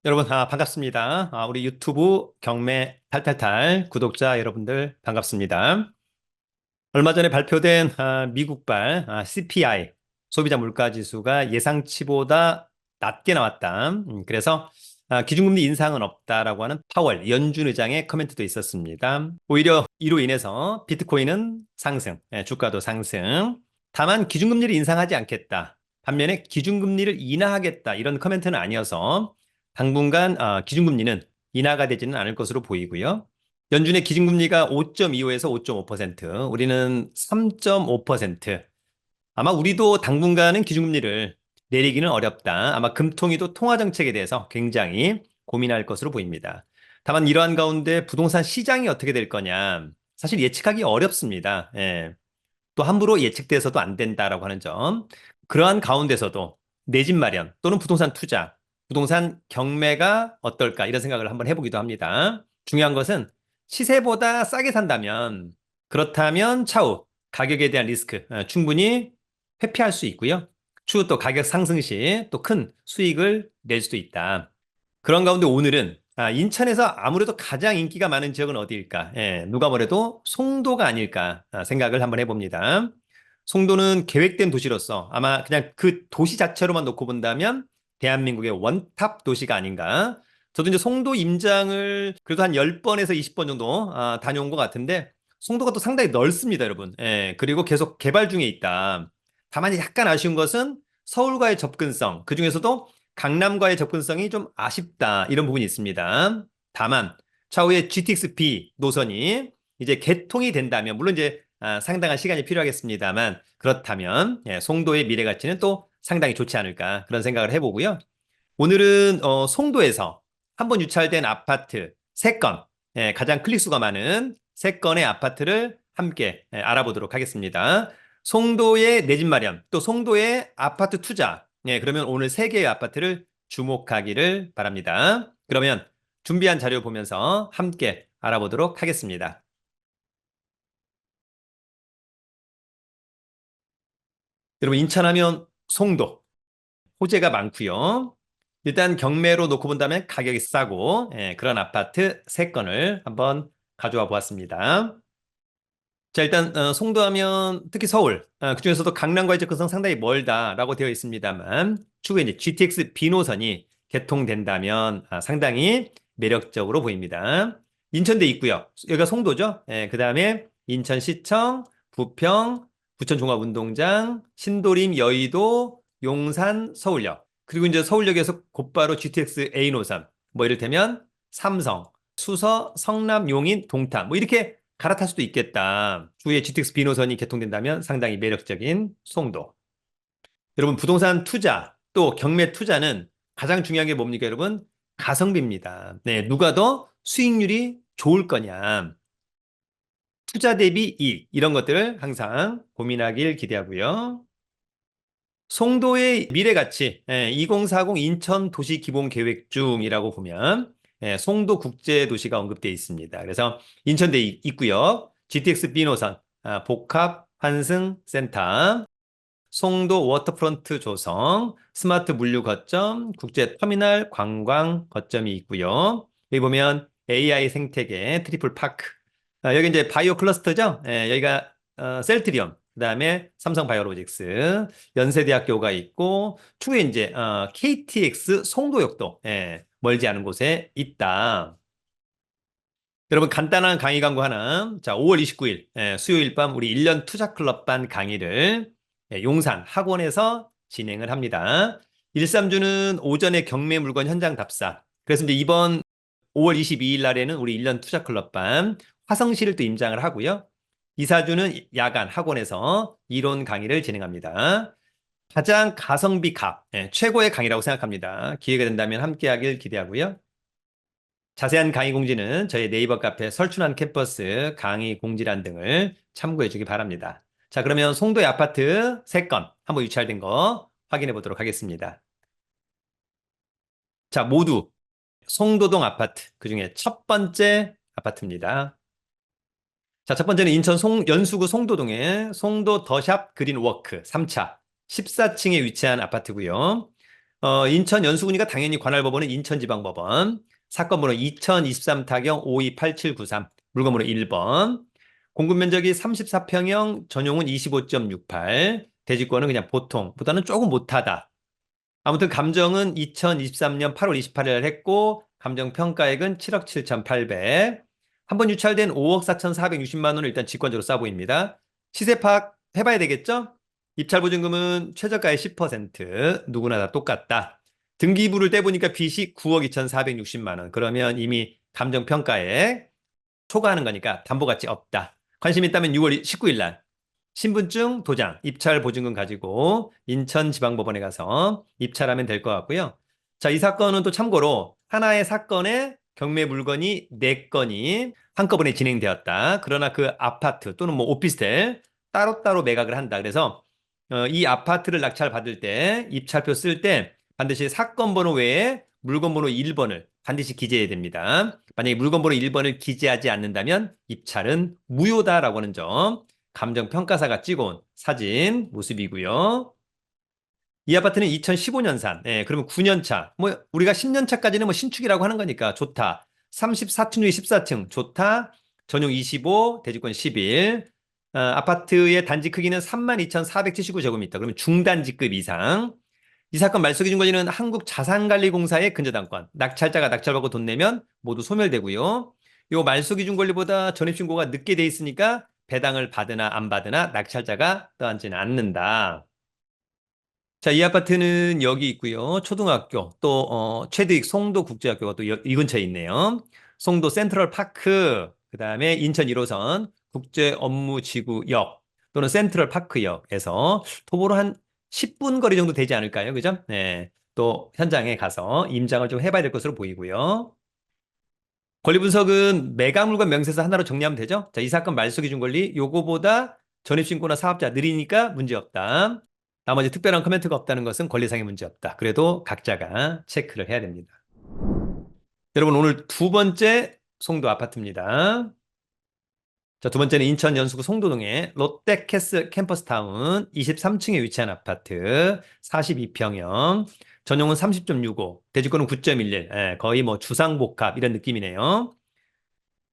여러분, 반갑습니다. 우리 유튜브 경매 탈탈탈 구독자 여러분들 반갑습니다. 얼마 전에 발표된 미국발 CPI, 소비자 물가지수가 예상치보다 낮게 나왔다. 그래서 기준금리 인상은 없다라고 하는 파월 연준 의장의 코멘트도 있었습니다. 오히려 이로 인해서 비트코인은 상승, 주가도 상승. 다만 기준금리를 인상하지 않겠다. 반면에 기준금리를 인하하겠다. 이런 코멘트는 아니어서 당분간 기준금리는 인하가 되지는 않을 것으로 보이고요. 연준의 기준금리가 5.25에서 5.5%, 우리는 3.5%. 아마 우리도 당분간은 기준금리를 내리기는 어렵다. 아마 금통위도 통화정책에 대해서 굉장히 고민할 것으로 보입니다. 다만 이러한 가운데 부동산 시장이 어떻게 될 거냐. 사실 예측하기 어렵습니다. 예. 또 함부로 예측돼서도 안 된다라고 하는 점. 그러한 가운데서도 내 집 마련 또는 부동산 투자, 부동산 경매가 어떨까 이런 생각을 한번 해보기도 합니다. 중요한 것은 시세보다 싸게 산다면 그렇다면 차후 가격에 대한 리스크 충분히 회피할 수 있고요. 추후 또 가격 상승 시 또 큰 수익을 낼 수도 있다. 그런 가운데 오늘은 인천에서 아무래도 가장 인기가 많은 지역은 어디일까? 예, 누가 뭐래도 송도가 아닐까 생각을 한번 해봅니다. 송도는 계획된 도시로서 아마 그냥 그 도시 자체로만 놓고 본다면 대한민국의 원탑 도시가 아닌가. 저도 이제 송도 임장을 그래도 한 10번에서 20번 정도 다녀온 것 같은데 송도가 또 상당히 넓습니다, 여러분. 예, 그리고 계속 개발 중에 있다. 다만 약간 아쉬운 것은 서울과의 접근성, 그중에서도 강남과의 접근성이 좀 아쉽다. 이런 부분이 있습니다. 다만 차후에 GTX-B 노선이 이제 개통이 된다면 물론 이제 상당한 시간이 필요하겠습니다만 그렇다면 송도의 미래 가치는 또 상당히 좋지 않을까 그런 생각을 해보고요. 오늘은 송도에서 한번 유찰된 아파트 3건, 가장 클릭수가 많은 3건의 아파트를 함께 알아보도록 하겠습니다. 송도의 내 집 마련, 또 송도의 아파트 투자. 그러면 오늘 3개의 아파트를 주목하기를 바랍니다. 그러면 준비한 자료 보면서 함께 알아보도록 하겠습니다. 여러분, 인천하면 송도, 호재가 많고요. 일단 경매로 놓고 본다면 가격이 싸고 그런 아파트 3건을 한번 가져와 보았습니다. 자, 일단 송도하면 특히 서울, 그중에서도 강남과의 접근성 상당히 멀다라고 되어 있습니다만 추후에 이제 GTX B 노선이 개통된다면 상당히 매력적으로 보입니다. 인천대 있고요. 여기가 송도죠. 그 다음에 인천시청, 부평, 부천종합운동장, 신도림, 여의도, 용산, 서울역. 그리고 이제 서울역에서 곧바로 GTX A 노선. 뭐 이를테면 삼성, 수서, 성남, 용인, 동탄. 뭐 이렇게 갈아탈 수도 있겠다. 추후에 GTX B 노선이 개통된다면 상당히 매력적인 송도. 여러분, 부동산 투자, 또 경매 투자는 가장 중요한 게 뭡니까, 여러분? 가성비입니다. 네, 누가 더 수익률이 좋을 거냐. 투자 대비 이익, 이런 것들을 항상 고민하길 기대하고요. 송도의 미래 가치, 2040 인천 도시 기본 계획 중이라고 보면 송도 국제 도시가 언급되어 있습니다. 그래서 인천대 있고요. GTX B 노선, 복합 환승 센터, 송도 워터프런트 조성, 스마트 물류 거점, 국제 터미널 관광 거점이 있고요. 여기 보면 AI 생태계 트리플 파크. 여기 이제 바이오 클러스터죠. 여기가 셀트리온, 그다음에 삼성 바이오로직스, 연세대학교가 있고 추후에 이제 KTX 송도역도 멀지 않은 곳에 있다. 여러분 간단한 강의 광고 하나. 자, 5월 29일 수요일 밤 우리 1년 투자 클럽반 강의를 용산 학원에서 진행을 합니다. 1~3주는 오전에 경매 물건 현장 답사. 그래서 이제 이번 5월 22일 날에는 우리 1년 투자 클럽반 화성시를 또 임장을 하고요. 2~4주는 야간 학원에서 이론 강의를 진행합니다. 가장 가성비 값, 최고의 강의라고 생각합니다. 기회가 된다면 함께하길 기대하고요. 자세한 강의 공지는 저희 네이버 카페 설춘환 캠퍼스 강의 공지란 등을 참고해 주기 바랍니다. 자, 그러면 송도의 아파트 3건 한번 유찰된 거 확인해 보도록 하겠습니다. 자, 모두 송도동 아파트, 그중에 첫 번째 아파트입니다. 자, 첫 번째는 인천 연수구 송도동의 송도 더샵 그린워크 3차 14층에 위치한 아파트고요. 인천 연수구니까 당연히 관할법원은 인천지방법원. 사건 번호 2023 타경 528793. 물건 번호 1번. 공급 면적이 34평형, 전용은 25.68. 대지권은 그냥 보통보다는 조금 못하다. 아무튼 감정은 2023년 8월 28일 했고 감정 평가액은 7억 7,800. 한번 유찰된 5억 4,460만 원을 일단 직권적으로 싸 보입니다. 시세 파악 해봐야 되겠죠? 입찰 보증금은 최저가의 10%. 누구나 다 똑같다. 등기부를 떼보니까 빚이 9억 2,460만 원. 그러면 이미 감정 평가액 초과하는 거니까 담보 가치 없다. 관심 있다면 6월 19일 날 신분증, 도장, 입찰 보증금 가지고 인천지방법원에 가서 입찰하면 될 것 같고요. 자, 이 사건은 또 참고로 하나의 사건에 경매 물건이 4건이 한꺼번에 진행되었다. 그러나 그 아파트 또는 뭐 오피스텔 따로따로 매각을 한다. 그래서 이 아파트를 낙찰 받을 때 입찰표 쓸 때 반드시 사건 번호 외에 물건 번호 1번을 반드시 기재해야 됩니다. 만약에 물건 번호 1번을 기재하지 않는다면 입찰은 무효다라고 하는 점. 감정평가사가 찍어온 사진 모습이고요. 이 아파트는 2015년산. 예, 그러면 9년 차. 뭐 우리가 10년 차까지는 뭐 신축이라고 하는 거니까 좋다. 34층 중에 14층 좋다. 전용 25, 대지권 11. 아파트의 단지 크기는 32,479제곱미터. 그러면 중단지급 이상. 이 사건 말소기준권리는 한국자산관리공사의 근저당권. 낙찰자가 낙찰받고 돈 내면 모두 소멸되고요. 요 말소기준권리보다 전입신고가 늦게 돼 있으니까 배당을 받으나 안 받으나 낙찰자가 떠안지는 않는다. 자, 이 아파트는 여기 있고요. 초등학교, 또 최대익 송도국제학교가 또 이 근처에 있네요. 송도 센트럴파크, 그 다음에 인천 1호선 국제업무지구역 또는 센트럴파크역에서 도보로 한 10분 거리 정도 되지 않을까요? 그죠? 네. 또 현장에 가서 임장을 좀 해봐야 될 것으로 보이고요. 권리 분석은 매각물과 명세서 하나로 정리하면 되죠? 자, 이 사건 말소 기준 권리 요거보다 전입신고나 사업자 느리니까 문제없다. 나머지 특별한 코멘트가 없다는 것은 권리상의 문제없다. 그래도 각자가 체크를 해야 됩니다. 여러분 오늘 두 번째 송도 아파트입니다. 자, 두 번째는 인천 연수구 송도동의 롯데캐슬 캠퍼스타운 23층에 위치한 아파트 42평형 전용은 30.65 대지권은 9.11 거의 뭐 주상복합 이런 느낌이네요.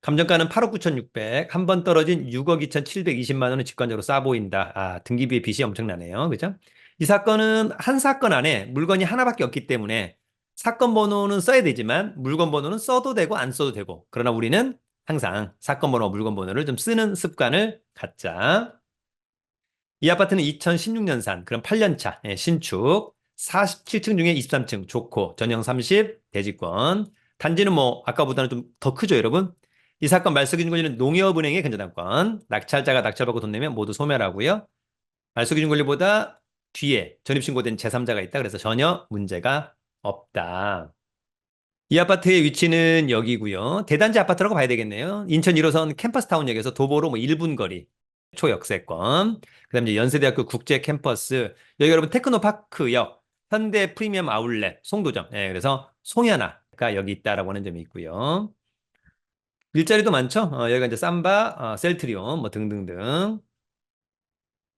감정가는 8억 9,600, 한 번 떨어진 6억 2,720만 원은 직관적으로 싸 보인다. 아, 등기부의 빚이 엄청나네요. 그죠? 이 사건은 한 사건 안에 물건이 하나밖에 없기 때문에 사건 번호는 써야 되지만 물건 번호는 써도 되고 안 써도 되고. 그러나 우리는 항상 사건 번호, 물건 번호를 좀 쓰는 습관을 갖자. 이 아파트는 2016년산, 그럼 8년차, 신축, 47층 중에 23층, 좋고, 전용 30, 대지권. 단지는 뭐, 아까보다는 좀 더 크죠, 여러분? 이 사건 말소기준권리는 농협은행의 근저당권, 낙찰자가 낙찰받고 돈 내면 모두 소멸하고요. 말소기준권리보다 뒤에 전입신고된 제3자가 있다. 그래서 전혀 문제가 없다. 이 아파트의 위치는 여기고요. 대단지 아파트라고 봐야 되겠네요. 인천 1호선 캠퍼스타운역에서 도보로 뭐 1분 거리. 초역세권. 그다음에 이제 연세대학교 국제 캠퍼스. 여기 여러분 테크노파크역, 현대 프리미엄 아울렛, 송도점. 예, 그래서 송현아가 여기 있다라고 하는 점이 있고요. 일자리도 많죠. 여기가 이제 삼바, 셀트리온 뭐 등등등.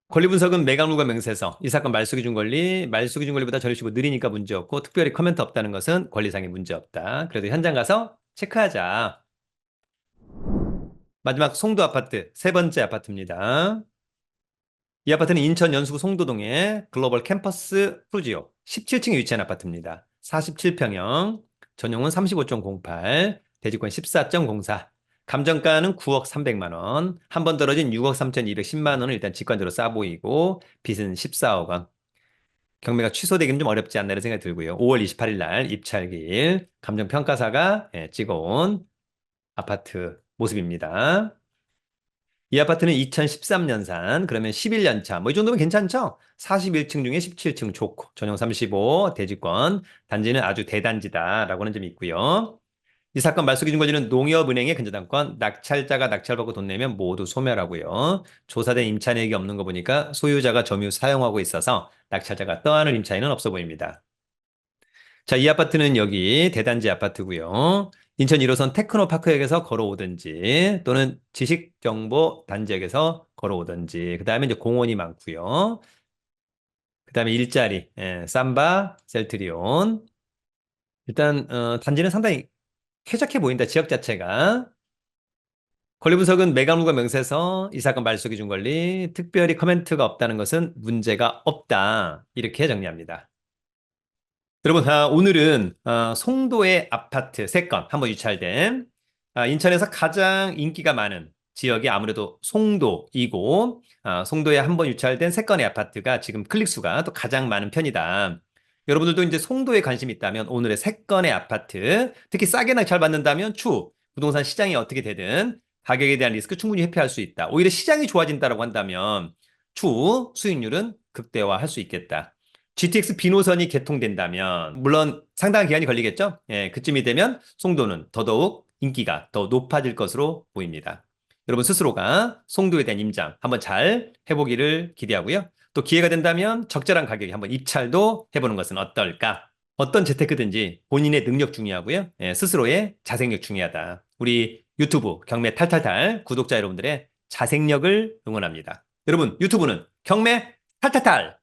권리 분석은 매각물과 명세서. 이 사건 말소기준 권리, 말소기준 권리보다 전입신고 느리니까 문제 없고 특별히 코멘트 없다는 것은 권리상의 문제 없다. 그래도 현장 가서 체크하자. 마지막 송도 아파트, 세 번째 아파트입니다. 이 아파트는 인천 연수구 송도동의 글로벌 캠퍼스 프루지오 17층에 위치한 아파트입니다. 47평형, 전용은 35.08, 대지권 14.04, 감정가는 9억 300만 원, 한 번 떨어진 6억 3,210만 원을 일단 직관적으로 싸 보이고 빚은 14억 원. 경매가 취소되기는 좀 어렵지 않나 이런 생각이 들고요. 5월 28일 날 입찰기일 감정평가사가 찍어온 아파트 모습입니다. 이 아파트는 2013년산, 그러면 11년 차. 뭐 이 정도면 괜찮죠? 41층 중에 17층 좋고, 전용 35, 대지권, 단지는 아주 대단지다라고 하는 점이 있고요. 이 사건 말소기준권리는 농협은행의 근저당권, 낙찰자가 낙찰받고 돈 내면 모두 소멸하고요. 조사된 임차인에게 없는 거 보니까 소유자가 점유 사용하고 있어서 낙찰자가 떠안을 임차인은 없어 보입니다. 자, 이 아파트는 여기 대단지 아파트고요. 인천 1호선 테크노파크역에서 걸어오든지 또는 지식정보 단지역에서 걸어오든지 그 다음에 이제 공원이 많고요. 그다음에 일자리, 삼바, 셀트리온. 일단 단지는 상당히 쾌적해 보인다. 지역 자체가. 권리 분석은 매각물과 명세서, 이 사건 말소기 준 권리, 특별히 커멘트가 없다는 것은 문제가 없다. 이렇게 정리합니다. 여러분, 오늘은 송도의 아파트 3건 한번 유찰된 인천에서 가장 인기가 많은 지역이 아무래도 송도이고 송도에 한번 유찰된 3건의 아파트가 지금 클릭 수가 또 가장 많은 편이다. 여러분들도 이제 송도에 관심이 있다면 오늘의 3건의 아파트 특히 싸게나 잘 받는다면 추후 부동산 시장이 어떻게 되든 가격에 대한 리스크 충분히 회피할 수 있다. 오히려 시장이 좋아진다고 한다면 추후 수익률은 극대화할 수 있겠다. GTX 비노선이 개통된다면 물론 상당한 기간이 걸리겠죠. 그쯤이 되면 송도는 더더욱 인기가 더 높아질 것으로 보입니다. 여러분 스스로가 송도에 대한 임장 한번 잘 해보기를 기대하고요. 또 기회가 된다면 적절한 가격에 한번 입찰도 해보는 것은 어떨까? 어떤 재테크든지 본인의 능력 중요하고요. 스스로의 자생력 중요하다. 우리 유튜브 경매 탈탈탈 구독자 여러분들의 자생력을 응원합니다. 여러분 유튜브는 경매 탈탈탈